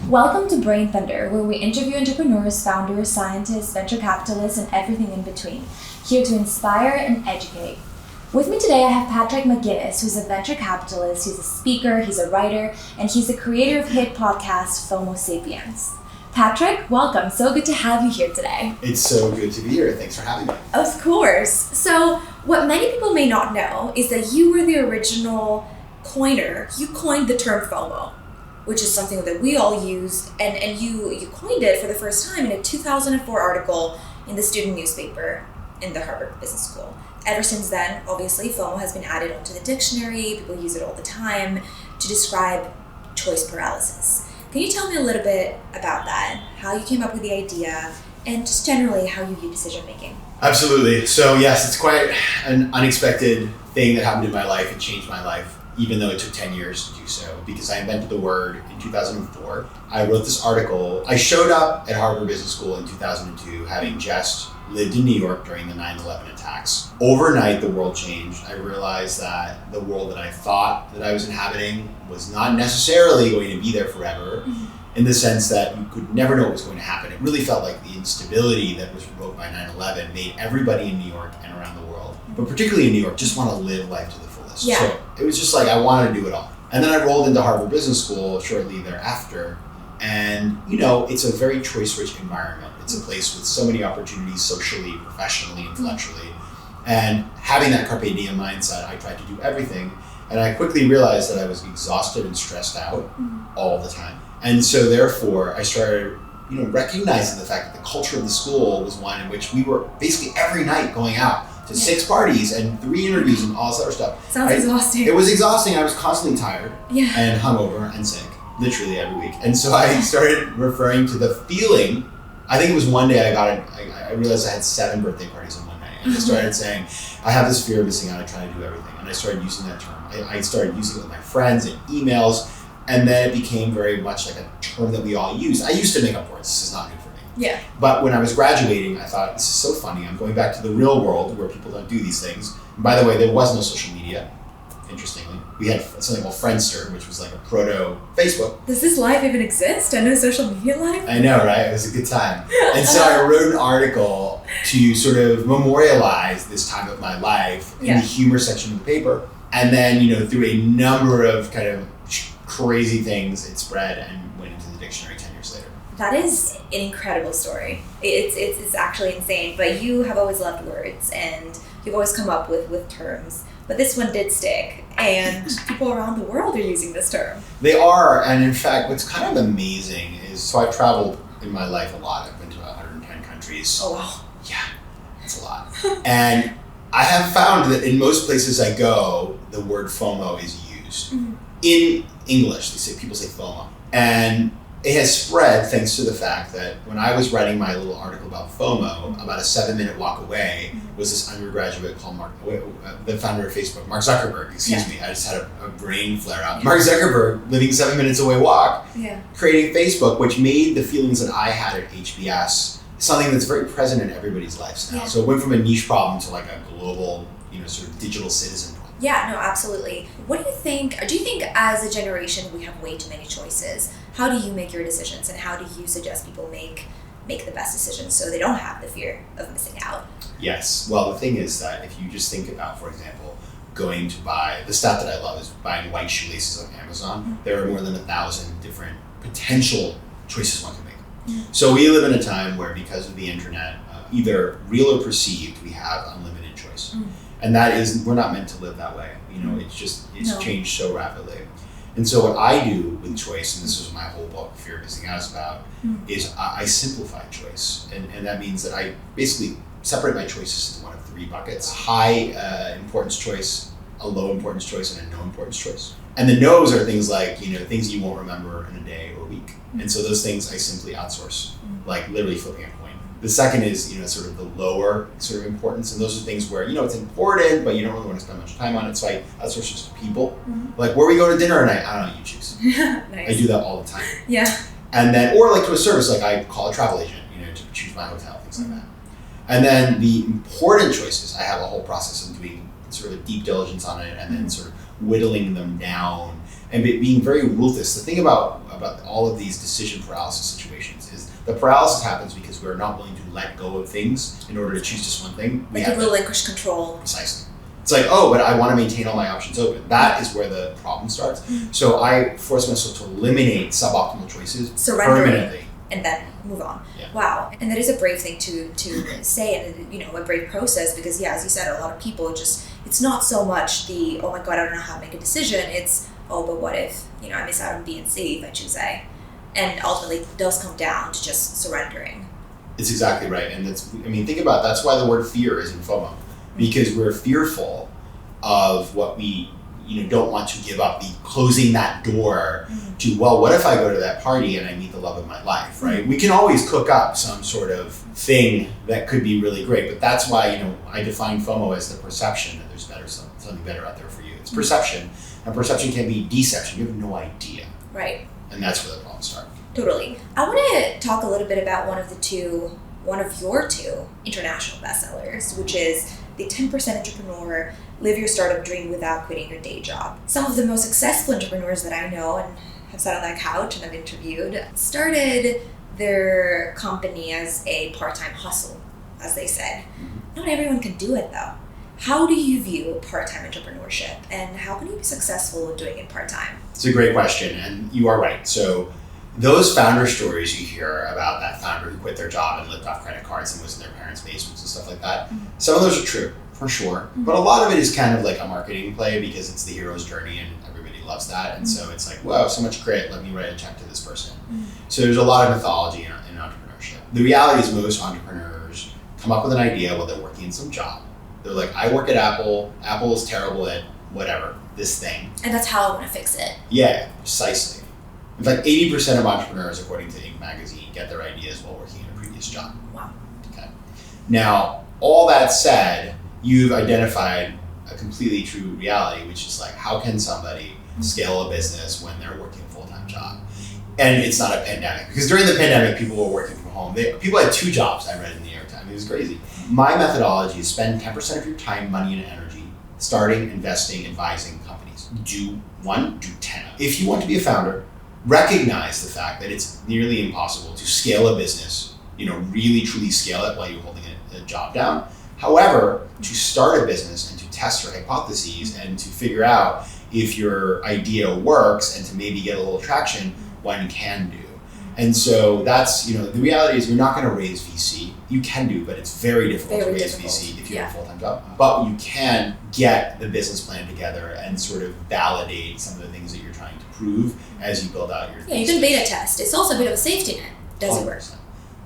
Welcome to Brain Thunder, where we interview entrepreneurs, founders, scientists, venture capitalists, and everything in between, here to inspire and educate. With me today, I have Patrick McGinnis, who's a venture capitalist, he's a speaker, he's a writer, and he's the creator of hit podcast FOMO Sapiens. Patrick, welcome. So good to have you here today. It's so good to be here. Thanks for having me. Of course. So, what many people may not know is that you were the original coiner. You coined the term FOMO, which is something that we all use, and you coined it for the first time in a 2004 article in the student newspaper in the Harvard Business School. Ever since then, obviously, FOMO has been added onto the dictionary. People use it all the time to describe choice paralysis. Can you tell me a little bit about that, how you came up with the idea, and just generally how you view decision making? Absolutely. So yes, it's quite an unexpected thing that happened in my life. It changed my life, even though it took 10 years to do so, because I invented the word in 2004. I wrote this article. I showed up at Harvard Business School in 2002, having just lived in New York during the 9/11 attacks. Overnight, the world changed. I realized that the world that I thought that I was inhabiting was not necessarily going to be there forever, in the sense that you could never know what was going to happen. It really felt like the instability that was provoked by 9/11 made everybody in New York and around the world, but particularly in New York, just want to live life to the fullest. Yeah. So it was just like, I wanted to do it all. And then I rolled into Harvard Business School shortly thereafter. And, it's a very choice-rich environment. It's a place with so many opportunities socially, professionally, intellectually. And having that carpe diem mindset, I tried to do everything. And I quickly realized that I was exhausted and stressed out all the time. And so therefore, I started, recognizing the fact that the culture of the school was one in which we were basically every night going out to 6 parties and 3 interviews and all this other stuff. Sounds exhausting. It was exhausting. I was constantly tired and hungover and sick, literally every week. And so I started referring to the feeling. I think it was one day I realized I had 7 birthday parties in one night. And I started saying, I have this fear of missing out. I try to do everything. And I started using that term. I started using it with my friends in emails. And then it became very much like a term that we all use. I used to make up words. This is not new for me. Yeah. But when I was graduating, I thought, this is so funny. I'm going back to the real world where people don't do these things. And by the way, there was no social media, interestingly. We had something called Friendster, which was like a proto-Facebook. Does this life even exist? I know social media life. I know, right? It was a good time. And so I wrote an article to sort of memorialize this time of my life in the humor section of the paper. And then, through a number of kind of crazy things, it spread and went into the dictionary 10 years later. That is an incredible story. It's actually insane, but you have always loved words and you've always come up with terms. But this one did stick, and people around the world are using this term. They are, and in fact, what's kind of amazing is, so I've traveled in my life a lot. I've been to 110 countries. Oh, wow. Yeah, it's a lot. And I have found that in most places I go, the word FOMO is used. In English, people say FOMO. And it has spread thanks to the fact that when I was writing my little article about FOMO, about a 7-minute walk away was this undergraduate called the founder of Facebook, Mark Zuckerberg, excuse me, I just had a brain flare up. Mark Zuckerberg, living 7 minutes away walk, creating Facebook, which made the feelings that I had at HBS something that's very present in everybody's lives now. So it went from a niche problem to like a global, sort of digital citizen problem. Yeah, no, absolutely. What do you think as a generation we have way too many choices? How do you make your decisions, and how do you suggest people make the best decisions so they don't have the fear of missing out? Yes. Well, the thing is that if you just think about, for example, going to buy, the stat that I love is buying white shoelaces on Amazon. There are more than 1,000 different potential choices one can make. So we live in a time where, because of the internet, either real or perceived, we have unlimited choice. And that is, we're not meant to live that way. It's changed so rapidly. And so what I do with choice, and this is my whole book, Fear of Missing Out, is about, is I simplify choice. And that means that I basically separate my choices into one of 3 buckets: high importance choice, a low importance choice, and a no importance choice. And the no's are things like, things you won't remember in a day or a week. And so those things I simply outsource, like literally flipping a coin. The second is, sort of the lower sort of importance. And those are things where, it's important, but you don't really want to spend much time on it. So I outsource it to people. Like, where we go to dinner tonight, I don't know, you choose. Nice. I do that all the time. Yeah. And then, or like to a service, like I call a travel agent, to choose my hotel, things like that. And then the important choices, I have a whole process of doing sort of a deep diligence on it and then sort of whittling them down and being very ruthless. The thing about all of these decision paralysis situations is the paralysis happens because we're not willing to let go of things in order to choose just one thing. Like you relinquish control. Precisely. It's like, oh, but I want to maintain all my options open. That is where the problem starts. So I force myself to eliminate suboptimal choices permanently. And then move on. Yeah. Wow. And that is a brave thing to say, and a brave process, because as you said, a lot of people it's not so much the, oh my God, I don't know how to make a decision. It's, oh, but what if, I miss out on B and C if I choose A? And ultimately it does come down to just surrendering. It's exactly right. And think about it. That's why the word fear is in FOMO, because we're fearful of what we don't want to give up, the closing that door to, well, what if I go to that party and I meet the love of my life, right? We can always cook up some sort of thing that could be really great, but that's why, I define FOMO as the perception that there's something better out there for you. It's perception, and perception can be deception. You have no idea. Right. And that's where the problems start. Totally. I want to talk a little bit about one of your two international bestsellers, which is The 10% Entrepreneur, Live Your Startup Dream Without Quitting Your Day Job. Some of the most successful entrepreneurs that I know and have sat on that couch and I've interviewed started their company as a part-time hustle, as they said. Not everyone can do it though. How do you view part-time entrepreneurship, and how can you be successful doing it part-time? It's a great question, and you are right. So those founder stories you hear about that founder who quit their job and lived off credit cards and was in their parents' basements and stuff like that, some of those are true, for sure. But a lot of it is kind of like a marketing play because it's the hero's journey and everybody loves that. And so it's like, wow, so much grit, let me write a check to this person. So there's a lot of mythology in entrepreneurship. The reality is most entrepreneurs come up with an idea while they're working in some job. They're like, I work at Apple. Apple is terrible at whatever, this thing. And that's how I want to fix it. Yeah, precisely. In fact, 80% of entrepreneurs, according to Inc. magazine, get their ideas while working in a previous job. Wow. Okay. Now, all that said, you've identified a completely true reality, which is like, how can somebody scale a business when they're working a full-time job? And it's not a pandemic. Because during the pandemic, people were working from home. People had 2 jobs, I read in the New York Times. It was crazy. My methodology is spend 10% of your time, money, and energy starting, investing, advising companies. Do 10. If you want to be a founder, recognize the fact that it's nearly impossible to scale a business, really truly scale it while you're holding a job down. However, to start a business and to test your hypotheses and to figure out if your idea works and to maybe get a little traction, one can do. And so that's, the reality is you're not going to raise VC. You can do, but it's very difficult to raise VC if you have a full-time job. But you can get the business plan together and sort of validate some of the things that you're trying to prove as you build out your you can beta test. It's also a bit of a safety net. Does 100%. It work?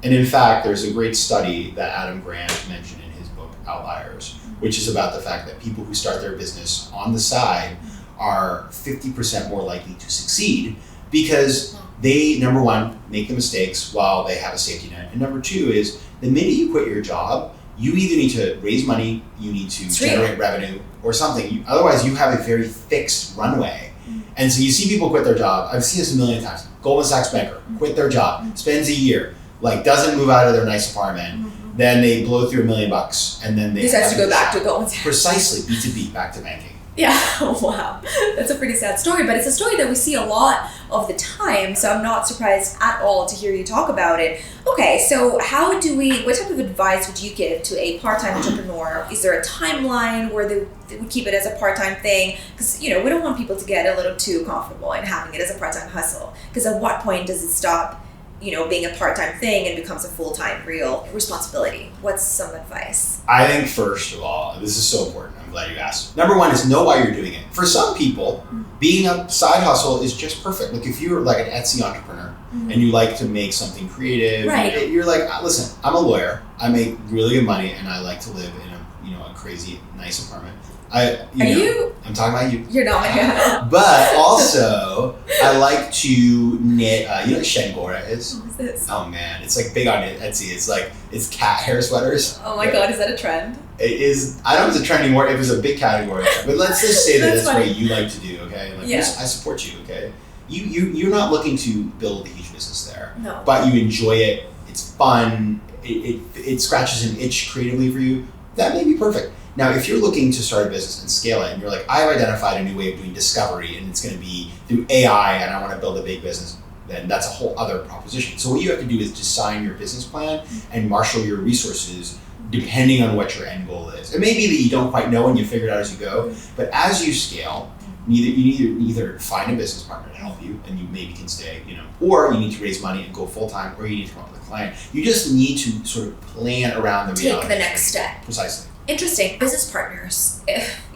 And in fact, there's a great study that Adam Grant mentioned in his book, Outliers, which is about the fact that people who start their business on the side are 50% more likely to succeed because they, number one, make the mistakes while they have a safety net. And number two is the minute you quit your job, you either need to raise money, you need to generate revenue or something. Otherwise, you have a very fixed runway. And so you see people quit their job. I've seen this a million times. Goldman Sachs banker, quit their job, spends a year, doesn't move out of their nice apartment. Then they blow through $1 million and then they decides to go back to Goldman Sachs. Precisely, B2B, back to banking. Yeah, wow. That's a pretty sad story, but it's a story that we see a lot of the time, so I'm not surprised at all to hear you talk about it. Okay, so what type of advice would you give to a part-time entrepreneur? Is there a timeline where they would keep it as a part-time thing? Because, we don't want people to get a little too comfortable in having it as a part-time hustle. Because at what point does it stop, being a part-time thing and becomes a full-time real responsibility? What's some advice? I think first of all, this is so important. I'm glad you asked. Number one is know why you're doing it. For some people, being a side hustle is just perfect. Like if you're like an Etsy entrepreneur and you like to make something creative, right. You're like, listen, I'm a lawyer. I make really good money and I like to live in a crazy nice apartment. I'm talking about you. You're not. But also, I like to knit. You know what Shengora is? What is this? Oh man, it's like big on Etsy. It's cat hair sweaters. Oh my god, is that a trend? It is. I don't know if it's a trend anymore. It was a big category, but let's just say that's what you like to do. Okay, I support you. Okay, you're not looking to build a huge business there. No. But you enjoy it. It's fun. It scratches an itch creatively for you. That may be perfect. Now, if you're looking to start a business and scale it, and you're like, I've identified a new way of doing discovery, and it's going to be through AI, and I want to build a big business, then that's a whole other proposition. So what you have to do is design your business plan and marshal your resources depending on what your end goal is. It may be that you don't quite know and you figure it out as you go, but as you scale, you need to either find a business partner to help you, and you maybe can stay, or you need to raise money and go full time, or you need to come up with a client. You just need to sort of plan around the reality. Take the next step. Precisely. Interesting. Business partners.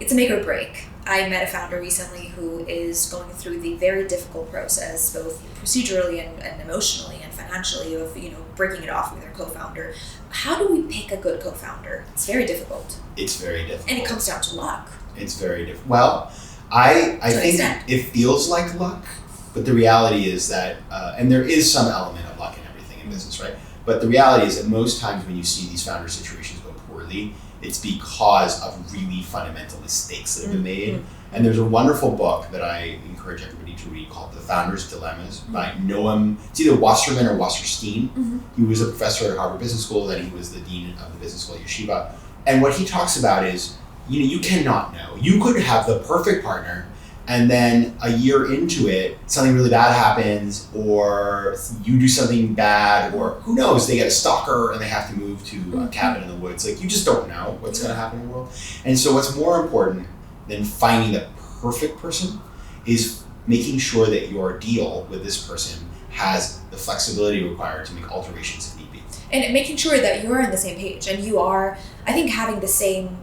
It's a make or break. I met a founder recently who is going through the very difficult process, both procedurally and emotionally and financially, of breaking it off with their co-founder. How do we pick a good co-founder? It's very difficult. It's very difficult. And it comes down to luck. It's very difficult. Well, I think it feels like luck, but the reality is that, and there is some element of luck in everything in business, right? But the reality is that most times when you see these founder situations go poorly, it's because of really fundamental mistakes that have been made. And there's a wonderful book that I encourage everybody to read called The Founder's Dilemmas by Noam, it's either Wasserman or Wasserstein. He was a professor at Harvard Business School, then he was the dean of the business school at Yeshiva. And what he talks about is, you cannot know. You could have the perfect partner, and then a year into it, something really bad happens, or you do something bad, or who knows, they get a stalker and they have to move to a cabin in the woods. Like, you just don't know what's going to happen in the world. And so what's more important than finding the perfect person is making sure that your deal with this person has the flexibility required to make alterations if need be. And making sure that you're on the same page and you are, I think, having the same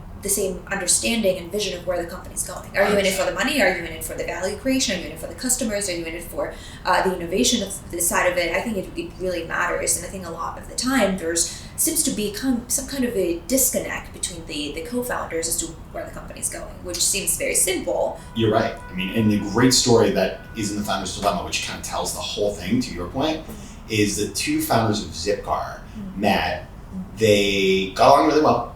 understanding and vision of where the company's going. Are you in it for the money? Are you in it for the value creation? Are you in it for the customers? Are you in it for the innovation of the side of it? I think it really matters. And I think a lot of the time seems to become some kind of a disconnect between the co-founders as to where the company's going, which seems very simple. You're right. I mean, and the great story that is in The Founder's Dilemma, which kind of tells the whole thing, to your point, is the two founders of Zipcar met. They got along really well.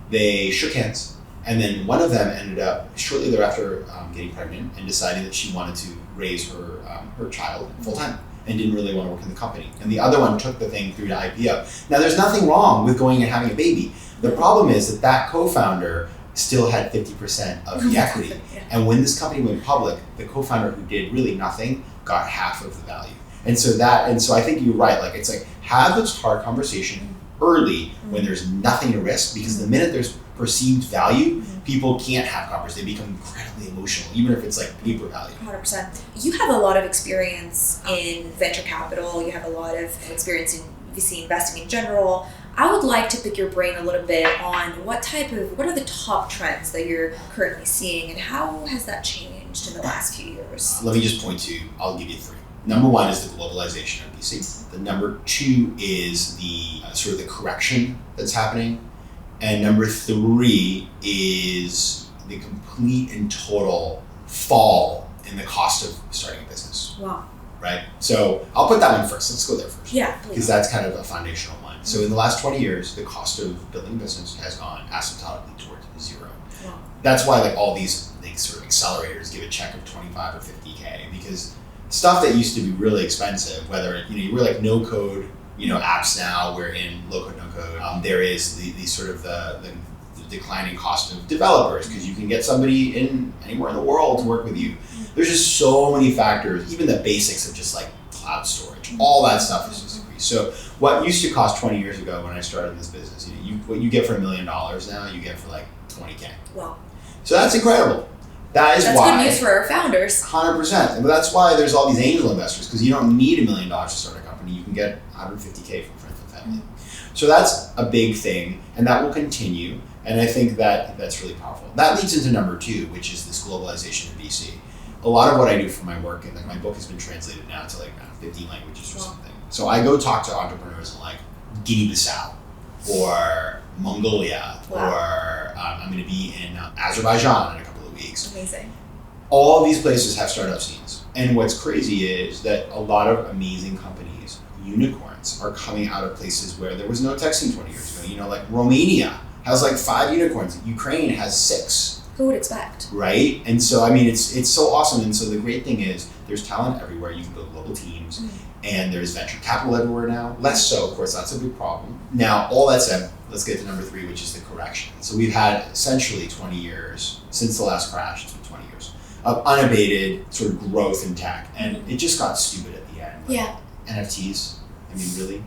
They shook hands, and then one of them ended up shortly thereafter getting pregnant and deciding that she wanted to raise her child full time and didn't really want to work in the company. And the other one took the thing through to IPO. Now, there's nothing wrong with going and having a baby. The problem is that co-founder still had 50% of the equity. And when this company went public, the co-founder who did really nothing got half of the value. And so I think you're right. Like, it's like, have this hard conversation early when there's nothing to risk, because the minute there's perceived value, people can't have conversations. They become incredibly emotional, even if it's like paper value. 100%. You have a lot of experience in venture capital. You have a lot of experience in VC investing in general. I would like to pick your brain a little bit on what are the top trends that you're currently seeing, and how has that changed in the last few years? Let me just point to, I'll give you three. Number one is the globalization of VC. The number two is the sort of the correction that's happening. And number three is the complete and total fall in the cost of starting a business. Wow. Right? So I'll put that one first. Let's go there first. Yeah, please. Because that's kind of a foundational one. So in the last 20 years, the cost of building a business has gone asymptotically towards zero. Wow. That's why like all these sort of accelerators give a check of 25 or 50K, because stuff that used to be really expensive, whether you were like no code, apps now, we're in low code, no code. There is the sort of the declining cost of developers, because you can get somebody in anywhere in the world to work with you. There's just so many factors, even the basics of just like cloud storage, all that stuff is just increased. So what used to cost 20 years ago when I started this business, what you get for $1 million now, you get for like 20K. Wow. So that's incredible. That's why, good news for our founders. 100%. But that's why there's all these angel investors, because you don't need $1 million to start a company. You can get 150K from friends and family. So that's a big thing, and that will continue. And I think that that's really powerful. That leads into number two, which is this globalization of VC. A lot of what I do for my work, and like my book has been translated now to like 50 languages or something. So I go talk to entrepreneurs in like Guinea-Bissau or Mongolia, or I'm going to be in Azerbaijan in a couple of weeks. Amazing. All of these places have startup scenes. And what's crazy is that a lot of amazing companies, unicorns, are coming out of places where there was no tech scene 20 years ago. Like Romania has like 5 unicorns. Ukraine has 6. Who would expect? Right? And so, I mean, it's so awesome. And so the great thing is there's talent everywhere. You can build global teams and there's venture capital everywhere now. Less so, of course, that's a big problem. Now, all that said, let's get to number 3, which is the correction. So we've had essentially 20 years since the last crash, it's been 20 years, of unabated sort of growth in tech. And it just got stupid at the end. Like, NFTs, I mean, really?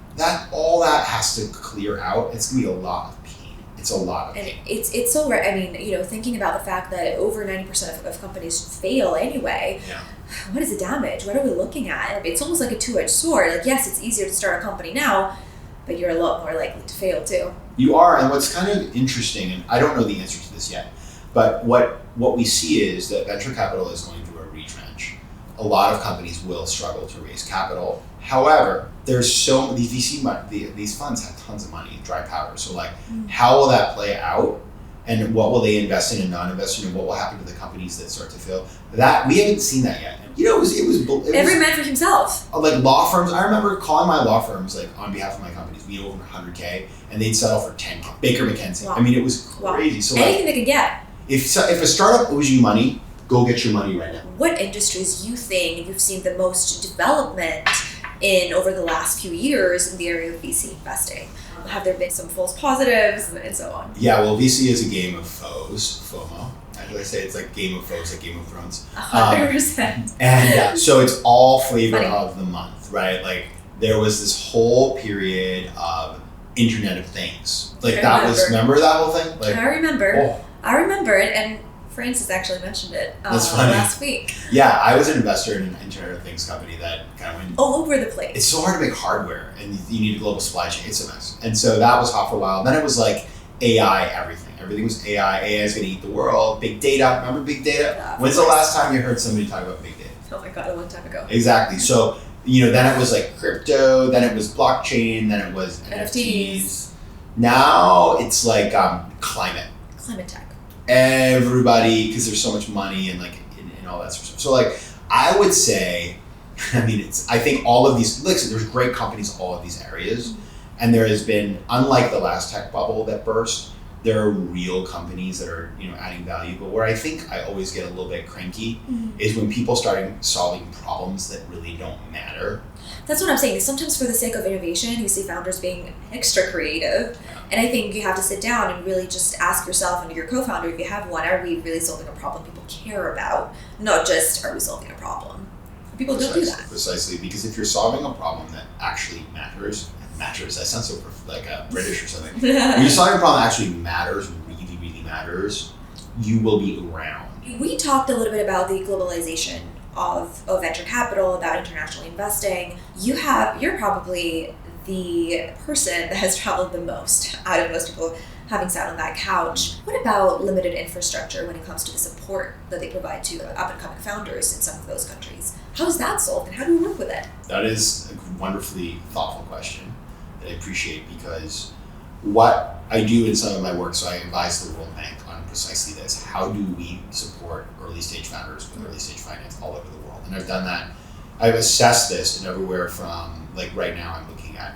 All that has to clear out. It's gonna be a lot of pain. It's a lot of pain. And it's so right. I mean, thinking about the fact that over 90% of companies fail anyway. Yeah. What is the damage? What are we looking at? It's almost like a two-edged sword. Like, yes, it's easier to start a company now, but you're a lot more likely to fail too. You are, and what's kind of interesting, and I don't know the answer to this yet, but what we see is that venture capital is going through a retrench. A lot of companies will struggle to raise capital. However, there's so these VC money, these funds have tons of money, dry powder. So like, how will that play out? And what will they invest in and not invest in? And what will happen to the companies that start to fail? That we haven't seen that yet. It was every man for himself. Like law firms, I remember calling my law firms like on behalf of my companies. We had over 100K, and they'd settle for 10K. Baker McKenzie. Wow. I mean, it was crazy. Wow. So anything they could get. If a startup owes you money, go get your money right now. What industries you think you've seen the most development in over the last few years in the area of VC investing? Have there been some false positives and so on? Yeah, well, VC is a game of foes, FOMO. As I say, it's like Game of Foes, like Game of Thrones. 100%. And so it's all flavor of the month, right? Like there was this whole period of Internet of Things. Like remember that whole thing? Like, I remember. I remember it, and Francis actually mentioned it last week. Yeah, I was an investor in an Internet of Things company that kind of went all over the place. It's so hard to make hardware, and you need a global supply chain. It's a mess. And so that was hot for a while. Then it was like AI, everything. Everything was AI. AI is going to eat the world. Big data. Remember big data? When's the last time you heard somebody talk about big data? Oh my God, a long time ago. Exactly. So, then it was like crypto, then it was blockchain, then it was NFTs. Now it's like climate. Climate tech. Everybody, because there's so much money and like and all that sort of stuff. So like, I would say, I think all of these, listen, there's great companies in all of these areas. And there has been, unlike the last tech bubble that burst, there are real companies that are, adding value. But where I think I always get a little bit cranky is when people start solving problems that really don't matter. That's what I'm saying. Sometimes for the sake of innovation, you see founders being extra creative. Yeah. And I think you have to sit down and really just ask yourself and your co-founder, if you have one, are we really solving a problem people care about? Not just, are we solving a problem? People don't do that. Precisely, because if you're solving a problem that actually matters, I sound so like British or something. When you're solving a problem that actually matters, really, really matters, you will be around. We talked a little bit about the globalization of venture capital, about international investing. You're probably the person that has traveled the most out of most people having sat on that couch. What about limited infrastructure when it comes to the support that they provide to up-and-coming founders in some of those countries? How is that solved, and how do we work with it? That is a wonderfully thoughtful question that I appreciate, because what I do in some of my work, so I advise the World Bank on precisely this: how do we support early stage founders with early stage finance all over the world? And I've done that. I've assessed this in everywhere from, like right now I'm looking at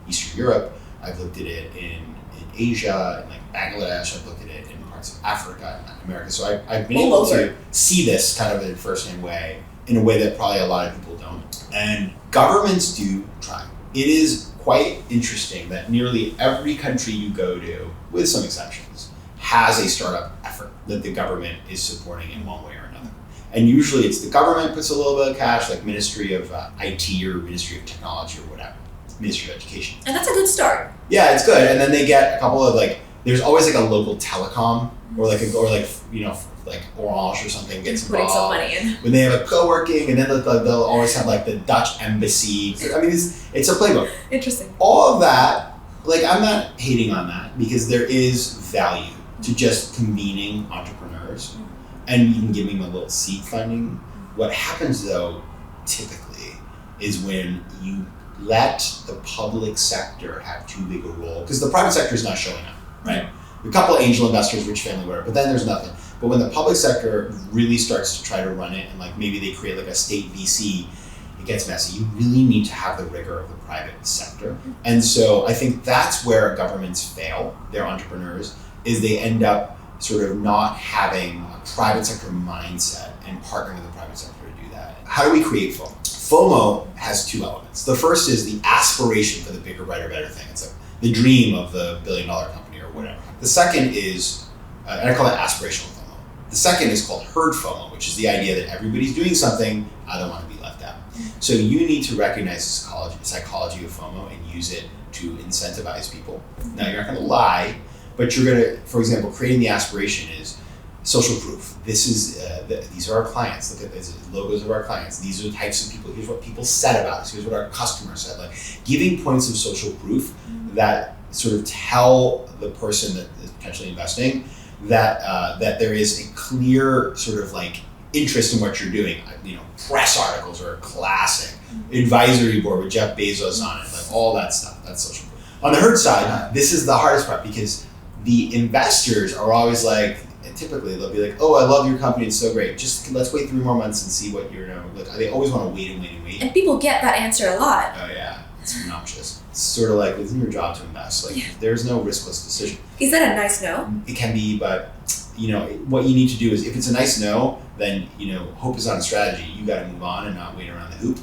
Eastern Europe, I've looked at it in Asia, in like Bangladesh, I've looked at it in parts of Africa and Latin America. So I've been able to see this kind of in a first-hand way, in a way that probably a lot of people don't. And governments do try. It is quite interesting that nearly every country you go to, with some exceptions, has a startup effort that the government is supporting in one way or another. And usually it's the government puts a little bit of cash, like Ministry of IT or Ministry of Technology or whatever, Ministry of Education. And that's a good start. Yeah, it's good. And then they get a couple of there's always like a local telecom or like Orange or something gets putting involved. Some money in. When they have a co-working, and then they'll always have like the Dutch embassy. I mean, it's a playbook. Interesting. All of that, I'm not hating on that, because there is value to just convening entrepreneurs and even giving them a little seed funding. What happens though, typically, is when you let the public sector have too big a role, because the private sector is not showing up, right? A couple of angel investors, rich family, whatever, but then there's nothing. But when the public sector really starts to try to run it, and maybe they create a state VC, it gets messy. You really need to have the rigor of the private sector. And so I think that's where governments fail, their entrepreneurs, is they end up sort of not having a private sector mindset and partnering with the private sector to do that. How do we create FOMO? FOMO has two elements. The first is the aspiration for the bigger, brighter, better thing. It's like the dream of the billion-dollar company or whatever. The second is, and I call that aspirational FOMO. The second is called herd FOMO, which is the idea that everybody's doing something, I don't want to be left out. So you need to recognize the psychology of FOMO and use it to incentivize people. Now, you're not going to lie, but you're going to, for example, creating the aspiration is social proof. This is these are our clients. Look at these logos of our clients. These are the types of people. Here's what people said about us. Here's what our customers said. Like giving points of social proof that sort of tell the person that is potentially investing that that there is a clear sort of like interest in what you're doing. You know, press articles are a classic. Advisory board with Jeff Bezos on it, like all that stuff. That's social proof. On the herd side, this is the hardest part because the investors are always like, and typically they'll be like, "Oh, I love your company; it's so great. Just let's wait 3 more months and see what you're." Like, they always want to wait and wait and wait. And people get that answer a lot. Oh yeah, it's obnoxious. It's sort of like it's your job to invest. Like there's no riskless decision. Is that a nice no? It can be, but you know what you need to do is if it's a nice no, then you know hope is not a strategy. You got to move on and not wait around the hoop.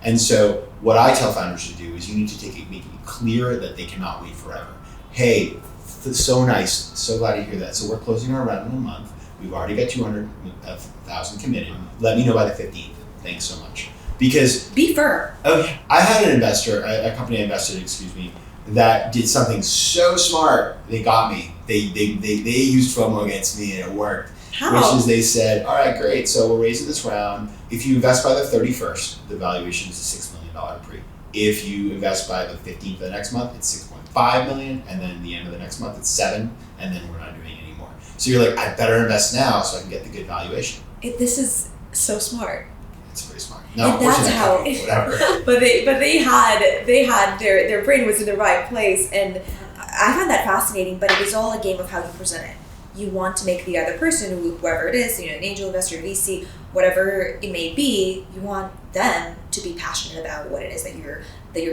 And so what I tell founders to do is you need to make it clear that they cannot wait forever. Hey, so nice, so glad to hear that. So we're closing our round in a month. We've already got 200,000 committed. Let me know by the 15th. Thanks so much. Because be firm. I had an investor, a company I invested in, that did something so smart. They got me. They used FOMO against me and it worked. How? Which is they said, all right, great. So we're raising this round. If you invest by the 31st, the valuation is a $6 million pre. If you invest by the 15th of the next month, it's 6.5 million, and then the end of the next month it's 7, and then we're not doing it anymore. So you're like, I better invest now so I can get the good valuation. This is so smart. It's pretty smart. No, and that's how. Whatever. but they had their brain was in the right place, and I found that fascinating. But it is all a game of how you present it. You want to make the other person, whoever it is, you know, an angel investor, VC, whatever it may be, you want them to be passionate about what it is that you're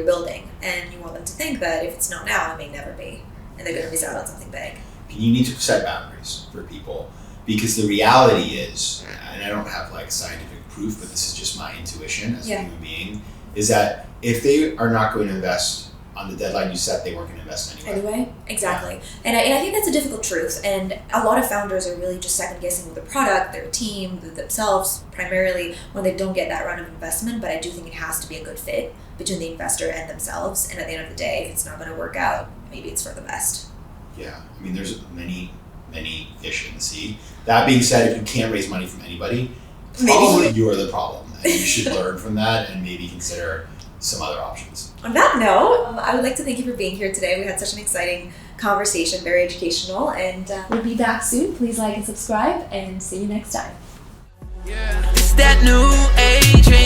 building, and you want them to think that if it's not now, it may never be, and they're going to miss out on something big. You need to set boundaries for people because the reality is, and I don't have like scientific proof, but this is just my intuition as a human being, is that if they are not going to invest on the deadline you set, they weren't going to invest anyway. Exactly. Yeah. And I think that's a difficult truth. And a lot of founders are really just second guessing with the product, their team, themselves, primarily when they don't get that round of investment. But I do think it has to be a good fit between the investor and themselves. And at the end of the day, if it's not going to work out, maybe it's for the best. Yeah. I mean, there's many fish in the sea. That being said, if you can't raise money from anybody, probably you are the problem. And you should learn from that and maybe consider some other options. On that note, I would like to thank you for being here today. We had such an exciting conversation, very educational, and we'll be back soon. Please like and subscribe, and see you next time. It's that new age.